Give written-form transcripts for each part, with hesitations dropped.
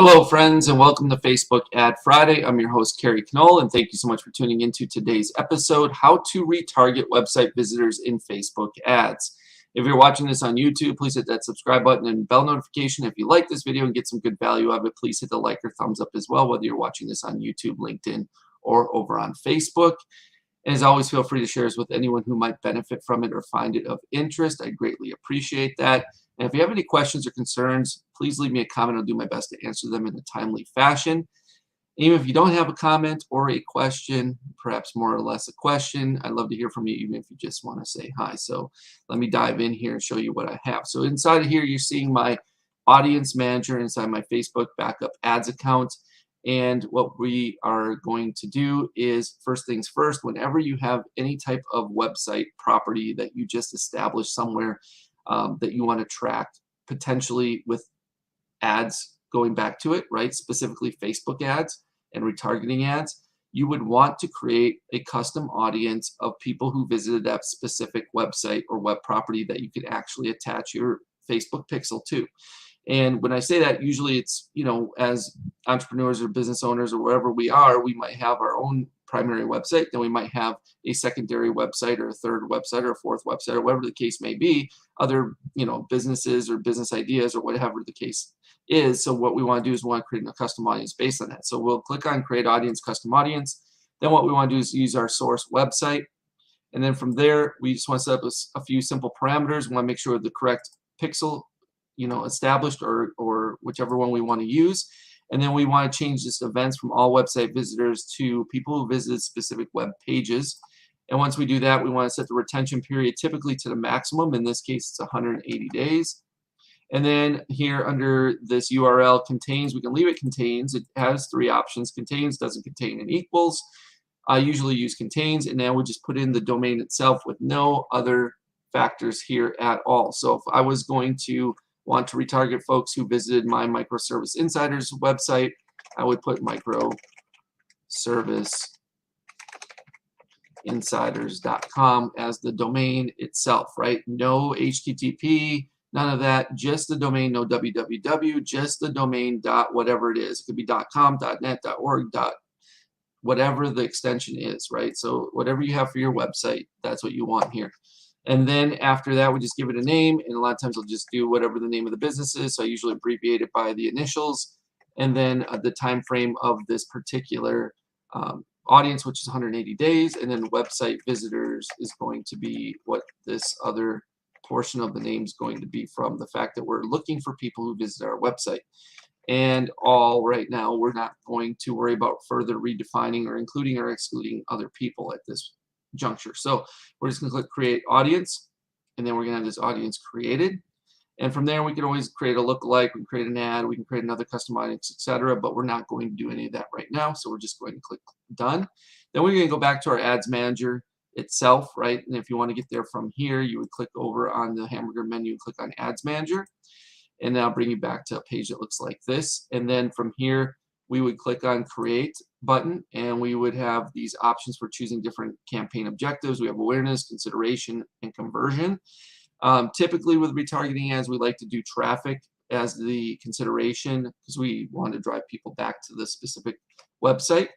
Hello, friends, and welcome to Facebook Ad Friday. I'm your host, Kerry Knoll, and thank you so much for tuning into today's episode, How to Retarget Website Visitors in Facebook Ads. If you're watching this on YouTube, please hit that subscribe button and bell notification. If you like this video and get some good value out of it, please hit the like or thumbs up as well, whether you're watching this on YouTube, LinkedIn, or over on Facebook. And as always, feel free to share this with anyone who might benefit from it or find it of interest. I greatly appreciate that. And if you have any questions or concerns, please leave me a comment. I'll do my best to answer them in a timely fashion. Even if you don't have a comment or a question, perhaps more or less a question, I'd love to hear from you, even if you just want to say hi. So let me dive in here and show you what I have. So inside of here, you're seeing my audience manager inside my Facebook backup ads account. And what we are going to do is, first things first, whenever you have any type of website property that you just established somewhere that you want to track, potentially with ads going back to it, right? Specifically Facebook ads and retargeting ads, you would want to create a custom audience of people who visited that specific website or web property that you could actually attach your Facebook pixel to. And when I say that, usually it's, as entrepreneurs or business owners or wherever we are, we might have our own primary website, then we might have a secondary website or a third website or a fourth website or whatever the case may be, other, businesses or business ideas or whatever the case is. So what we want to do is we want to create a custom audience based on that. So we'll click on create audience, custom audience. Then what we want to do is use our source website. And then from there, we just want to set up a few simple parameters. We want to make sure the correct pixel established or whichever one we want to use. And then we want to change this events from all website visitors to people who visit specific web pages. And once we do that, we want to set the retention period typically to the maximum. In this case, it's 180 days. And then here under this URL contains, we can leave it contains. It has three options: contains, doesn't contain, and equals. I usually use contains, and now we just put in the domain itself with no other factors here at all. So if I was going to want to retarget folks who visited my Microservice Insiders website, I would put microserviceinsiders.com as the domain itself, right? No HTTP, none of that, just the domain, no www, just the domain dot whatever it is. It could be .com, .net, .org, whatever the extension is, right? So whatever you have for your website, that's what you want here. And then after that, we just give it a name, and a lot of times I'll just do whatever the name of the business is. So I usually abbreviate it by the initials, and then the time frame of this particular audience, which is 180 days, and then website visitors is going to be what this other portion of the name is going to be from, the fact that we're looking for people who visit our website. And all right now, we're not going to worry about further redefining or including or excluding other people at this juncture. So we're just going to click create audience, and then we're going to have this audience created. And from there, we can always create a lookalike, we can create an ad, we can create another custom audience, etc. But we're not going to do any of that right now. So we're just going to click done. Then we're going to go back to our ads manager itself, right? And if you want to get there from here, you would click over on the hamburger menu and click on ads manager. And that'll bring you back to a page that looks like this. And then from here, we would click on create button, and we would have these options for choosing different campaign objectives. We have awareness, consideration, and conversion. Typically with retargeting ads, we like to do traffic as the consideration because we want to drive people back to the specific website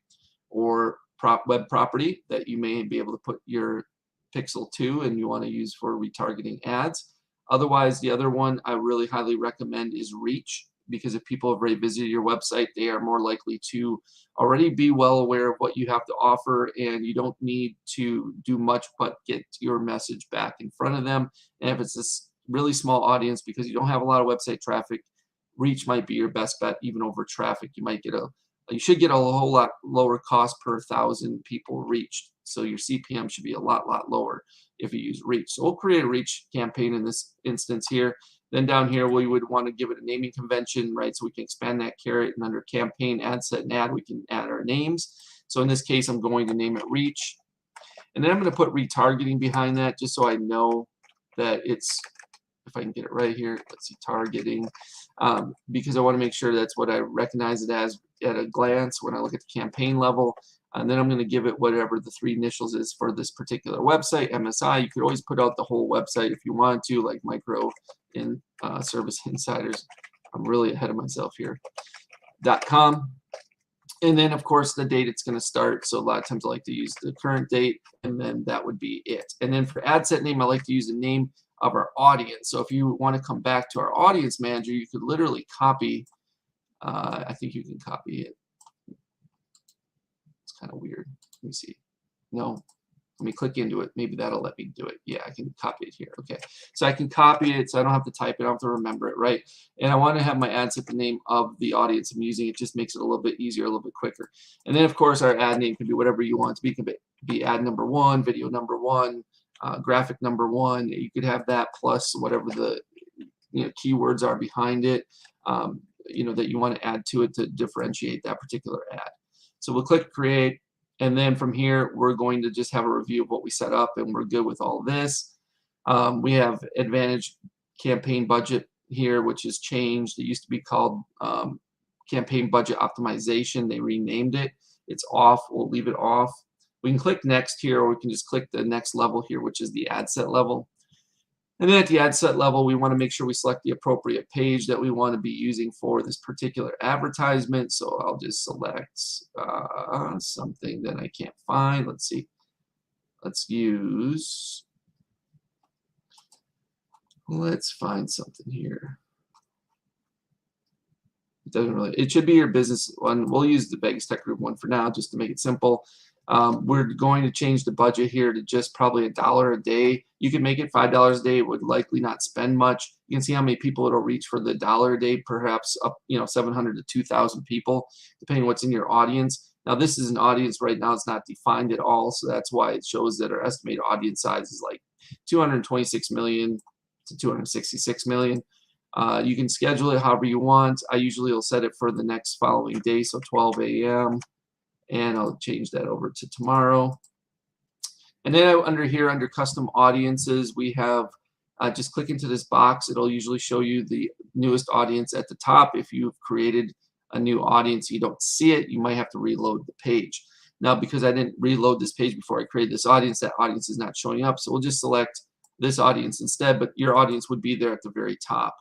or web property that you may be able to put your pixel to and you want to use for retargeting ads. Otherwise, the other one I really highly recommend is reach, because if people have already visited your website, they are more likely to already be well aware of what you have to offer, and you don't need to do much but get your message back in front of them. And if it's this really small audience, because you don't have a lot of website traffic, reach might be your best bet even over traffic. You should get a whole lot lower cost per 1,000 people reached. So your CPM should be a lot lower if you use reach. So we'll create a reach campaign in this instance here. Then down here, we would want to give it a naming convention, right? So we can expand that carrot, and under campaign, ad set, and ad, we can add our names. So in this case, I'm going to name it reach. And then I'm going to put retargeting behind that just so I know that it's, if I can get it right here, let's see, targeting, because I want to make sure that's what I recognize it as at a glance when I look at the campaign level. And then I'm going to give it whatever the three initials is for this particular website, MSI. You could always put out the whole website if you want to, like Micro in Service Insiders. I'm really ahead of myself here. .com. And then, of course, the date it's going to start. So a lot of times I like to use the current date, and then that would be it. And then for ad set name, I like to use the name of our audience. So if you want to come back to our audience manager, you could literally copy. I think you can copy it. It's kind of weird. Let me see. No. Let me click into it. Maybe that'll let me do it. Yeah, I can copy it here. Okay. So I can copy it so I don't have to type it. I don't have to remember it, right? And I want to have my ad set the name of the audience I'm using. It just makes it a little bit easier, a little bit quicker. And then, of course, our ad name can be whatever you want it to be. It can be ad number 1, video number 1, graphic number 1. You could have that plus whatever the keywords are behind it, that you want to add to it to differentiate that particular ad. So we'll click create. And then from here, we're going to just have a review of what we set up, and we're good with all of this. We have Advantage campaign budget here, which has changed. It used to be called campaign budget optimization. They renamed it. It's off. We'll leave it off. We can click next here, or we can just click the next level here, which is the ad set level. And then at the ad set level, we want to make sure we select the appropriate page that we want to be using for this particular advertisement. So I'll just select something that I can't find. Let's see. Let's find something here. It doesn't really, it should be your business one. We'll use the Vegas Tech Group one for now, just to make it simple. We're going to change the budget here to just probably $1 a day. You can make it $5 a day. It would likely not spend much. You can see how many people it'll reach for the $1 a day, perhaps up 700 to 2,000 people, depending on what's in your audience. Now this is an audience right now. It's not defined at all, so that's why it shows that our estimated audience size is like 226 million to 266 million. You can schedule it however you want. I usually will set it for the next following day, so 12 a.m. and I'll change that over to tomorrow. And then under here, under custom audiences, we have just click into this box. It'll usually show you the newest audience at the top. If you've created a new audience, you don't see it, you might have to reload the page. Now, because I didn't reload this page before I created this audience, that audience is not showing up. So we'll just select this audience instead, but your audience would be there at the very top,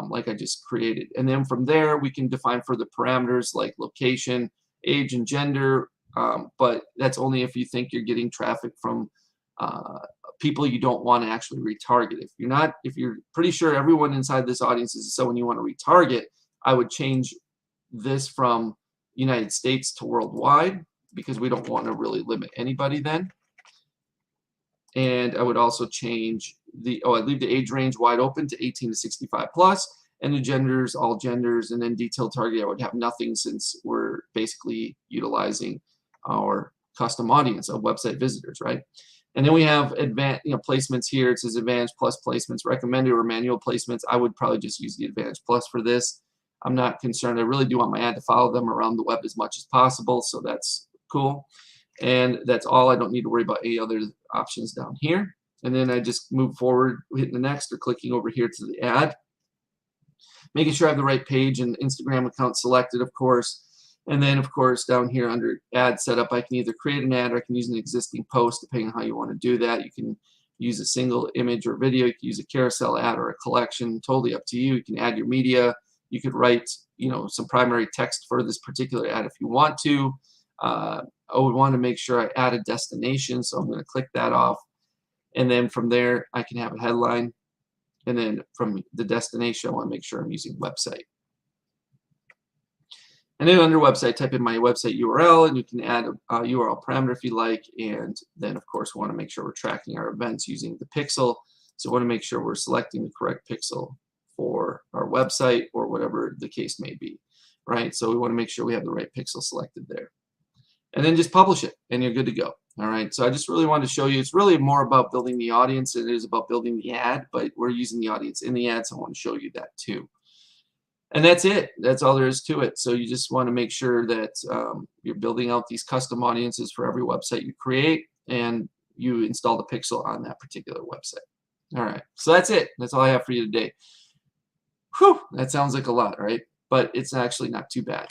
like I just created. And then from there, we can define further parameters like location, age, and gender, but that's only if you think you're getting traffic from people you don't want to actually retarget. If you're pretty sure everyone inside this audience is someone you want to retarget, I would change this from United States to worldwide, because we don't want to really limit anybody then. And I would also change I'd leave the age range wide open to 18 to 65 plus, and the genders, all genders, and then detailed target, I would have nothing, since we're basically utilizing our custom audience of website visitors, right? And then we have advanced, placements here. It says Advantage Plus placements, recommended or manual placements. I would probably just use the Advantage Plus for this. I'm not concerned. I really do want my ad to follow them around the web as much as possible, so that's cool. And that's all. I don't need to worry about any other options down here. And then I just move forward, hitting the next or clicking over here to the ad, making sure I have the right page and Instagram account selected, of course. And then, of course, down here under ad setup, I can either create an ad or I can use an existing post, depending on how you want to do that. You can use a single image or video. You can use a carousel ad or a collection. Totally up to you. You can add your media. You could write, some primary text for this particular ad if you want to. I would want to make sure I add a destination, so I'm going to click that off. And then from there, I can have a headline. And then from the destination, I want to make sure I'm using website. And then under website, type in my website URL, and you can add a URL parameter if you like. And then, of course, we want to make sure we're tracking our events using the pixel. So we want to make sure we're selecting the correct pixel for our website or whatever the case may be, right? So we want to make sure we have the right pixel selected there. And then just publish it, and you're good to go. All right, so I just really wanted to show you, it's really more about building the audience than it is about building the ad, but we're using the audience in the ad, so I want to show you that too. And that's it. That's all there is to it. So you just want to make sure that you're building out these custom audiences for every website you create, and you install the pixel on that particular website. All right, so that's it. That's all I have for you today. Whew, that sounds like a lot, right? But it's actually not too bad.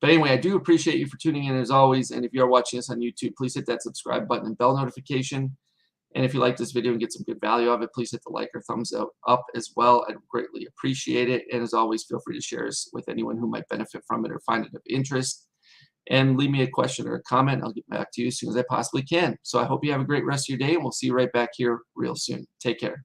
But anyway, I do appreciate you for tuning in as always. And if you are watching us on YouTube, please hit that subscribe button and bell notification. And if you like this video and get some good value out of it, please hit the like or thumbs up as well. I'd greatly appreciate it. And as always, feel free to share this with anyone who might benefit from it or find it of interest. And leave me a question or a comment. I'll get back to you as soon as I possibly can. So I hope you have a great rest of your day, and we'll see you right back here real soon. Take care.